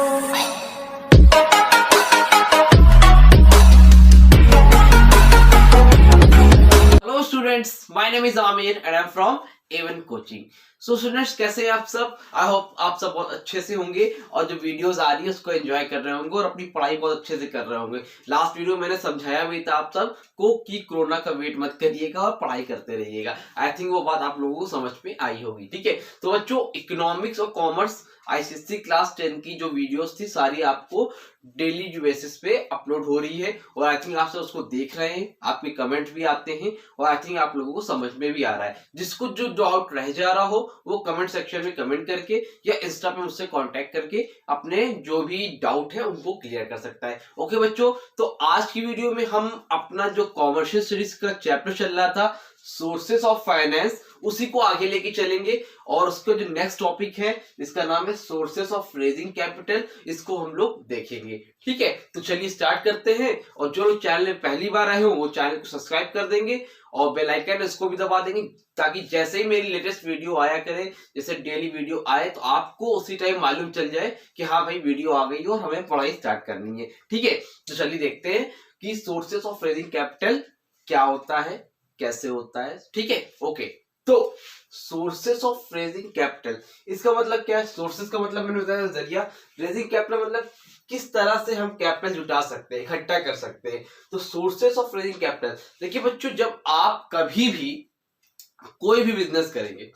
Hello students, my name is Aamir and I am from Avan coaching. So students, कैसे हैं आप सब? आई होप आप सब बहुत अच्छे से होंगे और जो वीडियोस आ रही है उसको एंजॉय कर रहे होंगे और अपनी पढ़ाई बहुत अच्छे से कर रहे होंगे। लास्ट वीडियो मैंने समझाया भी था आप सब को कि कोरोना का वेट मत करिएगा और पढ़ाई करते रहिएगा। आई थिंक वो बात आप लोगों को समझ में आई होगी। ठीक है, तो बच्चों, इकोनॉमिक्स और कॉमर्स आईसीएसई क्लास 10 की जो वीडियोस थी सारी आपको डेली बेसिस पे अपलोड हो रही है और आई थिंक आप सब उसको देख रहे हैं, आपके कमेंट भी आते हैं और आई थिंक आप लोगों को समझ में भी आ रहा है। जिसको जो डाउट रह जा रहा हो वो कमेंट सेक्शन में कमेंट करके या इंस्टा पे मुझसे कांटेक्ट करके अपने जो भी डाउट है उनको क्लियर कर सकता है। ओके बच्चों, तो आज की वीडियो में हम अपना जो कॉमर्शियल स्टडीज का चैप्टर चल रहा था सोर्सेस ऑफ फाइनेंस, उसी को आगे लेके चलेंगे और उसका जो नेक्स्ट टॉपिक है इसका नाम है सोर्सेस ऑफ रेजिंग कैपिटल, इसको हम लोग देखेंगे। ठीक है, तो चलिए स्टार्ट करते हैं। और जो लोग चैनल में पहली बार आए हो वो चैनल को सब्सक्राइब कर देंगे और बेल आइकन इसको भी दबा देंगे ताकि जैसे ही मेरी लेटेस्ट वीडियो आया करे, जैसे डेली वीडियो आए, तो आपको उसी टाइम मालूम चल जाए कि हाँ भाई वीडियो आ गई और हमें पढ़ाई स्टार्ट करनी है। ठीक है, तो चलिए देखते हैं कि सोर्सेस ऑफ रेजिंग कैपिटल क्या होता है, कैसे होता है। ठीक है, ओके। तो सोर्सेस ऑफ रेजिंग कैपिटल, इसका मतलब क्या है? सोर्सेस का मतलब मैंने बताया जरिया, रेजिंग कैपिटल मतलब किस तरह से हम कैपिटल जुटा सकते हैं, इकट्ठा कर सकते हैं। तो सोर्सेस ऑफ रेजिंग कैपिटल, देखिए बच्चों, जब आप कभी भी कोई भी बिजनेस करेंगे,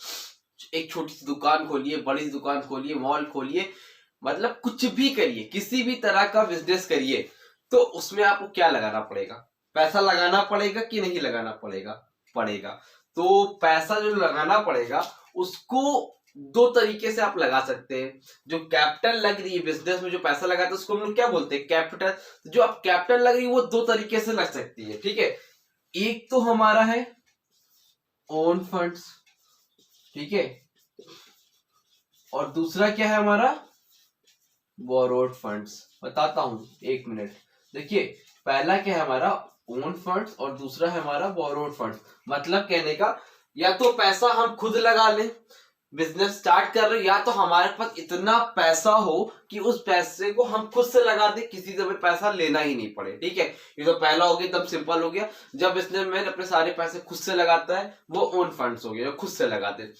एक छोटी सी दुकान खोलिए, बड़ी सी दुकान खोलिए, मॉल खोलिए, मतलब कुछ भी करिए, किसी भी तरह का बिजनेस करिए, तो उसमें आपको क्या लगाना पड़ेगा? पैसा लगाना पड़ेगा कि नहीं लगाना पड़ेगा? पड़ेगा। तो पैसा जो लगाना पड़ेगा उसको दो तरीके से आप लगा सकते हैं। जो कैपिटल लग रही है बिजनेस में, जो पैसा लगाते हैं उसको हम लोग क्या बोलते हैं? कैपिटल। तो जो आप कैपिटल लग रही है वो दो तरीके से लग सकती है। ठीक है, एक तो हमारा है ओन फंड्स, ठीक है, और दूसरा क्या है हमारा? Borrowed funds. बताता हूं, एक मिनट। देखिए, पहला क्या है हमारा? ओन फंड्स और दूसरा है हमारा बोरोड फंड्स। मतलब कहने का, या तो पैसा हम खुद लगा लें, बिजनेस स्टार्ट कर रहे, या तो हमारे पास इतना पैसा हो कि उस पैसे को हम खुद से लगा दें, किसी से भी पैसा लेना ही नहीं पड़े। ठीक है, ये तो पहला हो गया, एकदम सिंपल हो गया। जब बिजनेसमैन अपने सारे पैसे खुद से लगाता है वो ओन फंड्स हो गया, खुद से लगाते हैं।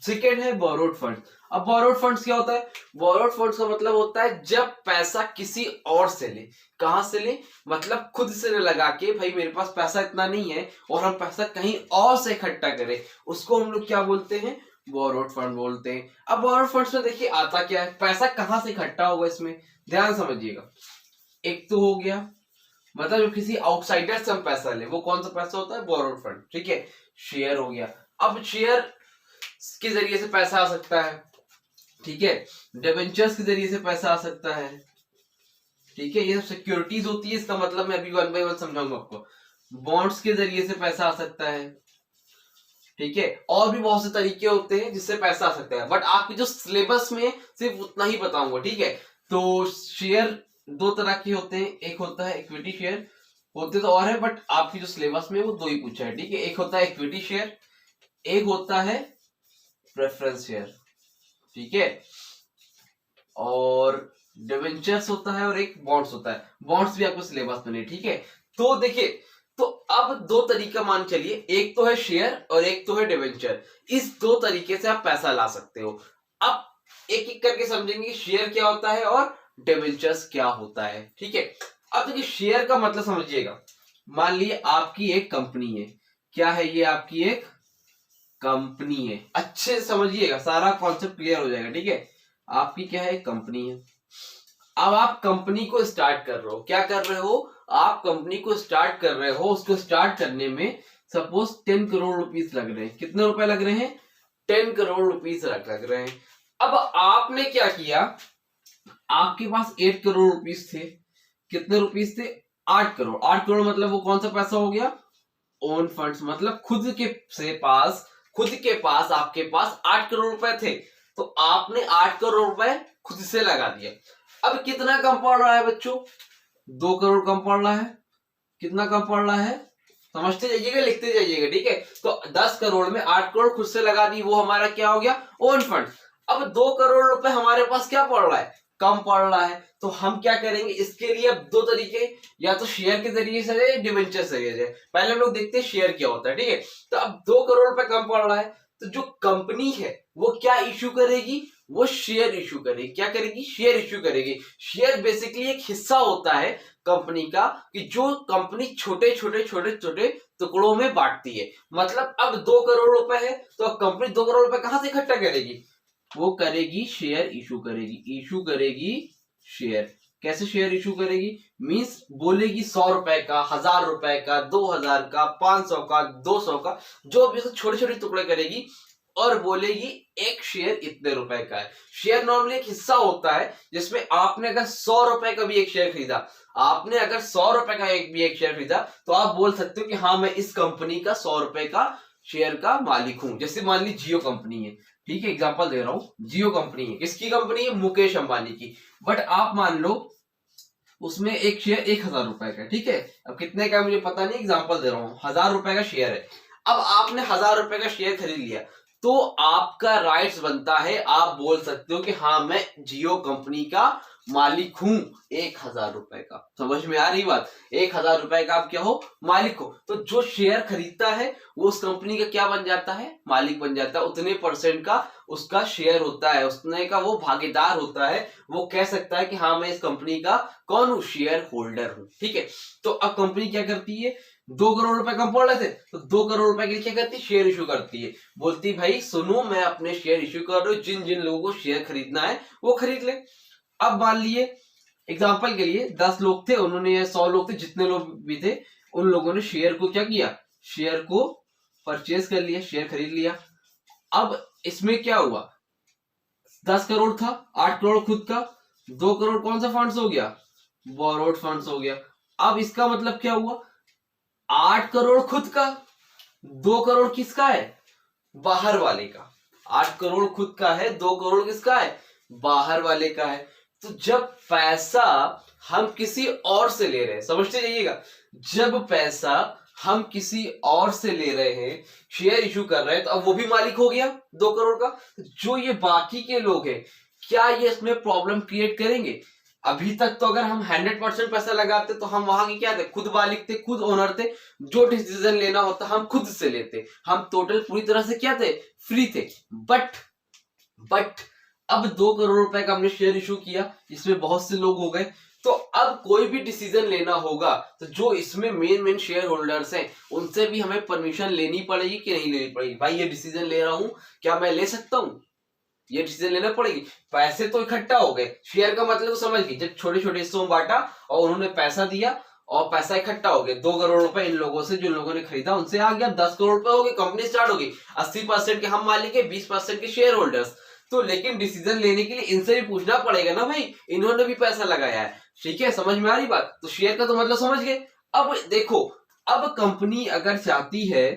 सेकेंड है बोरोड फंड। अब बोरोड फंड्स क्या होता है? बोरोड फंड्स का मतलब होता है जब पैसा किसी और से ले। कहां से ले? मतलब खुद से न लगा के, भाई मेरे पास पैसा इतना नहीं है और हम पैसा कहीं और से इकट्ठा करें, उसको हम लोग क्या बोलते हैं? बोरोड फंड बोलते हैं। अब बोरोड फंड्स में देखिए आता क्या है, पैसा कहां से इकट्ठा होगा, इसमें ध्यान समझिएगा। एक तो हो गया, मतलब जो किसी आउटसाइडर से हम पैसा ले, वो कौन सा पैसा होता है? Borrowed fund. ठीक है, शेयर हो गया। अब शेयर के जरिए से पैसा आ सकता है, ठीक है, डिबेंचर्स के जरिए से पैसा आ सकता है, ठीक है, ये सब सिक्योरिटीज होती है, इसका मतलब मैं अभी वन बाय वन समझाऊंगा आपको। बॉन्ड्स के जरिए से पैसा आ सकता है, ठीक है, और भी बहुत से तरीके होते हैं जिससे पैसा आ सकता है, बट आपके जो सिलेबस में सिर्फ उतना ही बताऊंगा। ठीक है, तो शेयर दो तरह के होते हैं, एक होता है इक्विटी शेयर, होते तो और है बट आपकी जो सिलेबस में वो दो ही पूछा है। ठीक है, एक होता है इक्विटी शेयर, एक होता है प्रेफरेंस शेयर, ठीक है, और डिवेंचर्स होता है और एक बॉन्ड्स होता है। बॉन्ड्स भी आपको सिलेबस में नहीं। ठीक है, तो देखिए, तो अब दो तरीका मान चलिए, एक तो है शेयर और एक तो है डिवेंचर। इस दो तरीके से आप पैसा ला सकते हो। अब एक एक करके समझेंगे शेयर क्या होता है और डिवेंचर्स क्या होता है। ठीक है, अब देखिए शेयर का मतलब समझिएगा। मान लीजिए आपकी एक कंपनी है, क्या है ये? आपकी एक कंपनी है। अच्छे से समझिएगा, सारा कॉन्सेप्ट क्लियर हो जाएगा। ठीक है, आपकी क्या है? कंपनी है। अब आप कंपनी को स्टार्ट कर रहे हो, क्या कर रहे हो? आप कंपनी को स्टार्ट कर रहे हो। उसको स्टार्ट करने में सपोज 10 करोड़ रुपीस लग रहे हैं। कितने रुपए लग रहे हैं? 10 करोड़ रुपीस लग रहे हैं। अब आपने क्या किया, आपके पास 8 करोड़ रुपीस थे। कितने रुपीस थे? 8 करोड़। 8 करोड़ मतलब वो कौन सा पैसा हो गया? Own funds. मतलब खुद के पास आपके पास 8 करोड़ रुपए थे, तो आपने 8 करोड़ रुपए खुद से लगा दिया। अब कितना कम पड़ रहा है बच्चों? 2 करोड़ कम पड़ रहा है। कितना कम पड़ रहा है? समझते जाइएगा, लिखते जाइएगा। ठीक है, तो 10 करोड़ में 8 करोड़ खुद से लगा दी, वो हमारा क्या हो गया? Own fund. अब 2 करोड़ रुपए हमारे पास क्या पड़ रहा है? कम पड़ रहा है, तो हम क्या करेंगे इसके लिए? अब दो तरीके, या तो शेयर के जरिए से है, डिवेंचर से है। पहले हम लोग देखते हैं शेयर क्या होता है, ठीक है। तो अब 2 करोड़ रुपए कम पड़ रहा है, तो जो कंपनी है वो क्या इश्यू करेगी? वो शेयर इश्यू करेगी। क्या करेगी? शेयर इश्यू करेगी। शेयर बेसिकली एक हिस्सा होता है कंपनी का, कि जो कंपनी छोटे छोटे छोटे छोटे टुकड़ों में बांटती है। मतलब अब 2 करोड़ रुपए है, तो अब कंपनी 2 करोड़ रुपए कहां से इकट्ठा करेगी? वो करेगी शेयर इशू करेगी। इशू करेगी शेयर। कैसे शेयर इशू करेगी? मींस बोलेगी 100 रुपए का, 1000 रुपए का, 2000 का, 500 का, 200 का, जो भी छोटे छोटे टुकड़े करेगी और बोलेगी एक शेयर इतने रुपए का है। शेयर नॉर्मली एक हिस्सा होता है, जिसमें आपने अगर 100 रुपए का भी एक शेयर खरीदा, आपने अगर 100 रुपए का भी एक शेयर खरीदा, तो आप बोल सकते हो कि हाँ मैं इस कंपनी का 100 रुपए का शेयर का मालिक हूं। जैसे मान ली जियो कंपनी है, ठीक है, एग्जांपल दे रहा हूं। जियो कंपनी है, किसकी कंपनी है? मुकेश अंबानी की। बट आप मान लो उसमें एक शेयर 1000 रुपए का, ठीक है। अब कितने का मुझे पता नहीं, एग्जांपल दे रहा हूं, 1000 रुपए का शेयर है। अब आपने 1000 रुपए का शेयर खरीद लिया, तो आपका राइट्स बनता है, आप बोल सकते हो कि हाँ मैं जियो कंपनी का मालिक हूं 1000 रुपए का। समझ में आ रही बात? 1000 रुपए का आप क्या हो? मालिक हो। तो जो शेयर खरीदता है वो उस कंपनी का क्या बन जाता है? मालिक बन जाता है। उतने परसेंट का उसका शेयर होता है, उतने का वो भागीदार होता है। वो कह सकता है कि हाँ मैं इस कंपनी का कौन हूं? शेयर होल्डर हूं, ठीक है। तो अब कंपनी क्या करती है? 2 करोड़ रुपए कम पड़ रहे थे, तो 2 करोड़ रुपए के लिए क्या करती है? शेयर इशू करती है। बोलती भाई सुनो, मैं अपने शेयर इशू कर रही हूँ, जिन जिन लोगों को शेयर खरीदना है वो खरीद ले। अब मान लिए एग्जाम्पल के लिए 10 लोग थे, उन्होंने 100 लोग थे, जितने लोग भी थे उन लोगों ने शेयर को क्या किया? शेयर को परचेज कर लिया, शेयर खरीद लिया। अब इसमें क्या हुआ? 10 करोड़ था, 8 करोड़ खुद का, 2 करोड़ कौन सा फंड्स हो गया? बोरोड फंड्स हो गया। अब इसका मतलब क्या हुआ? 8 करोड़ खुद का, 2 करोड़ किसका है? बाहर वाले का। 8 करोड़ खुद का है, 2 करोड़ किसका है? बाहर वाले का है। तो जब पैसा हम किसी और से ले रहे हैं, समझते जाइएगा, जब पैसा हम किसी और से ले रहे हैं, शेयर इशू कर रहे हैं, तो अब वो भी मालिक हो गया 2 करोड़ का। जो ये बाकी के लोग हैं, क्या ये इसमें प्रॉब्लम क्रिएट करेंगे? अभी तक तो अगर हम 100% पैसा लगाते तो हम वहां के क्या थे? खुद मालिक थे, खुद ओनर थे। जो डिसीजन लेना होता हम खुद से लेते, हम टोटल पूरी तरह से क्या थे? फ्री थे। बट अब 2 करोड़ रुपए का हमने शेयर इशू किया, इसमें बहुत से लोग हो गए, तो अब कोई भी डिसीजन लेना होगा तो जो इसमें मेन शेयर होल्डर्स हैं उनसे भी हमें परमिशन लेनी पड़ेगी कि नहीं लेनी पड़ेगी? भाई ये डिसीजन ले रहा हूं, क्या मैं ले सकता हूं? ये डिसीजन लेना पड़ेगी। पैसे तो इकट्ठा हो गए, शेयर का मतलब तो समझ गई, जब छोटे छोटे हिस्सों में बांटा और उन्होंने पैसा दिया और पैसा इकट्ठा हो गया। 2 करोड़ रुपए इन लोगों से, जो लोगों ने खरीदा, उनसे आ गया। 10 करोड़ रुपए हो गए, कंपनी स्टार्ट होगी। 80% के हम मालिक है, 20% के शेयर होल्डर्स। तो लेकिन डिसीजन लेने के लिए इनसे भी पूछना पड़ेगा ना भाई, इन्होंने भी पैसा लगाया है, ठीक है। समझ में आ रही बात? तो शेयर का तो मतलब समझ गए। अब देखो, अब कंपनी अगर चाहती है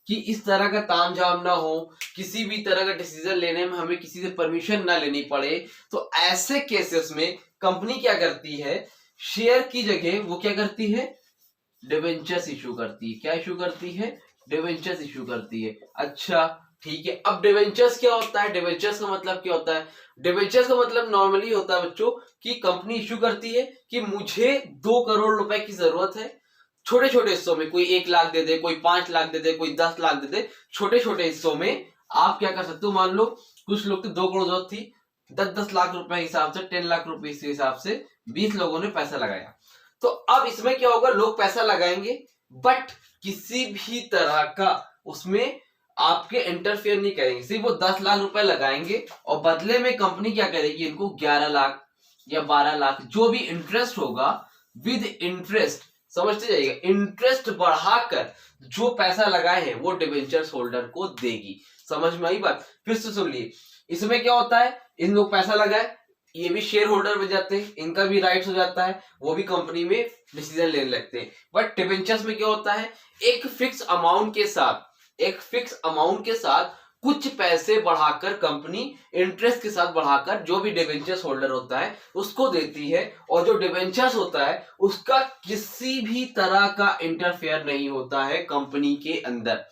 कि इस तरह का तामझाम ना हो, किसी भी तरह का डिसीजन लेने में हमें किसी से परमिशन ना लेनी पड़े, तो ऐसे केसेस में कंपनी क्या करती है? शेयर की जगह वो क्या करती है? डिवेंचर्स इशू करती है। क्या इशू करती है? डिवेंचर्स इशू करती है। अच्छा ठीक है, अब डिवेंचर्स क्या होता है? डिवेंचर्स का मतलब क्या होता है? डिवेंचर्स का मतलब नॉर्मली होता है बच्चों कि कंपनी इशू करती है कि मुझे 2 करोड़ रुपए की जरूरत है। छोटे छोटे हिस्सों में, कोई 1 लाख दे दे, कोई 5 लाख दे दे, कोई 10 लाख दे दे। छोटे छोटे हिस्सों में आप क्या कर सकते हो? मान लो कुछ लोग को 2 करोड़ जरूरत थी, 10-10 लाख रुपए हिसाब से, 10 लाख रुपए के हिसाब से 20 लोगों ने पैसा लगाया। तो अब इसमें क्या होगा? लोग पैसा लगाएंगे, बट किसी भी तरह का उसमें आपके इंटरफेयर नहीं करेंगे। सिर्फ वो 10 लाख रुपए लगाएंगे और बदले में कंपनी क्या करेगी? इनको 11 लाख या 12 लाख जो भी इंटरेस्ट होगा, विद इंटरेस्ट, समझते जाइएगा, इंटरेस्ट बढ़ाकर जो पैसा लगाए हैं वो डिवेंचर्स होल्डर को देगी। समझ में आई बात? फिर से सुन लिए, इसमें क्या होता है? इन लोग पैसा लगाए, ये भी शेयर होल्डर बन जाते हैं, इनका भी राइट्स हो जाता है, वो भी कंपनी में डिसीजन लेने लगते हैं। बट डिवेंचर्स में क्या होता है? एक फिक्स अमाउंट के साथ कुछ पैसे बढ़ाकर कंपनी इंटरेस्ट के साथ बढ़ाकर जो भी डिवेंचर्स होल्डर होता है उसको देती है, और जो डिवेंचर्स होता है उसका किसी भी तरह का इंटरफेयर नहीं होता है कंपनी के अंदर।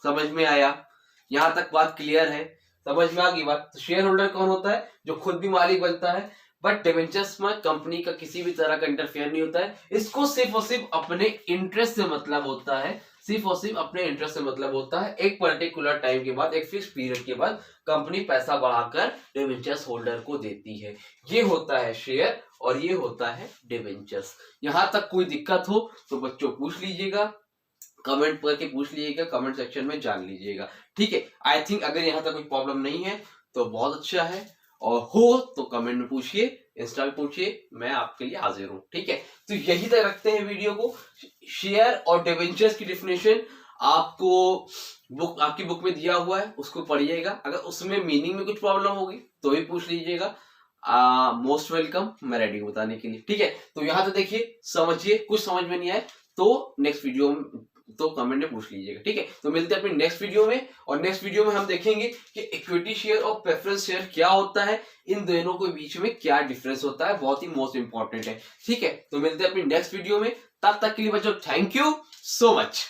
समझ में आया? यहां तक बात क्लियर है? समझ में आ गई बात? तो शेयर होल्डर कौन होता है? जो खुद भी मालिक बनता है, बट डिवेंचर्स में कंपनी का किसी भी तरह का इंटरफेयर नहीं होता है। इसको सिर्फ और सिर्फ अपने इंटरेस्ट से मतलब होता है, सिर्फ और सिर्फ अपने इंटरेस्ट से मतलब होता है। एक पर्टिकुलर टाइम के बाद, एक फिक्स पीरियड के बाद कंपनी पैसा बढ़ाकर डिवेंचर्स होल्डर को देती है। ये होता है शेयर और ये होता है डिवेंचर्स। यहां तक कोई दिक्कत हो तो बच्चों पूछ लीजिएगा, कमेंट करके पूछ लीजिएगा, कमेंट सेक्शन में जान लीजिएगा, ठीक है। आई थिंक अगर यहाँ तक कोई प्रॉब्लम नहीं है तो बहुत अच्छा है, और हो तो कमेंट में पूछिए, इंस्टा पे पूछिए, मैं आपके लिए हाजिर हूँ, ठीक है। तो यही तक रखते हैं वीडियो को। शेयर और डिवेंचर्स की डेफिनेशन आपको आपकी बुक में दिया हुआ है, उसको पढ़िएगा। अगर उसमें मीनिंग में कुछ प्रॉब्लम होगी तो भी पूछ लीजिएगा। मोस्ट वेलकम, मैं रेडी हूँ बताने के लिए, ठीक है। तो यहाँ तो देखिए, समझिए, कुछ समझ में नहीं आए तो नेक्स्ट वीडियो तो कमेंट में पूछ लीजिएगा, ठीक है। तो मिलते हैं अपनी नेक्स्ट वीडियो में, और नेक्स्ट वीडियो में हम देखेंगे कि इक्विटी शेयर और प्रेफरेंस शेयर क्या होता है, इन दोनों के बीच में क्या डिफरेंस होता है, बहुत ही मोस्ट इंपॉर्टेंट है, ठीक है। तो मिलते हैं अपनी नेक्स्ट वीडियो में, तब तक के लिए बच्चों थैंक यू सो मच।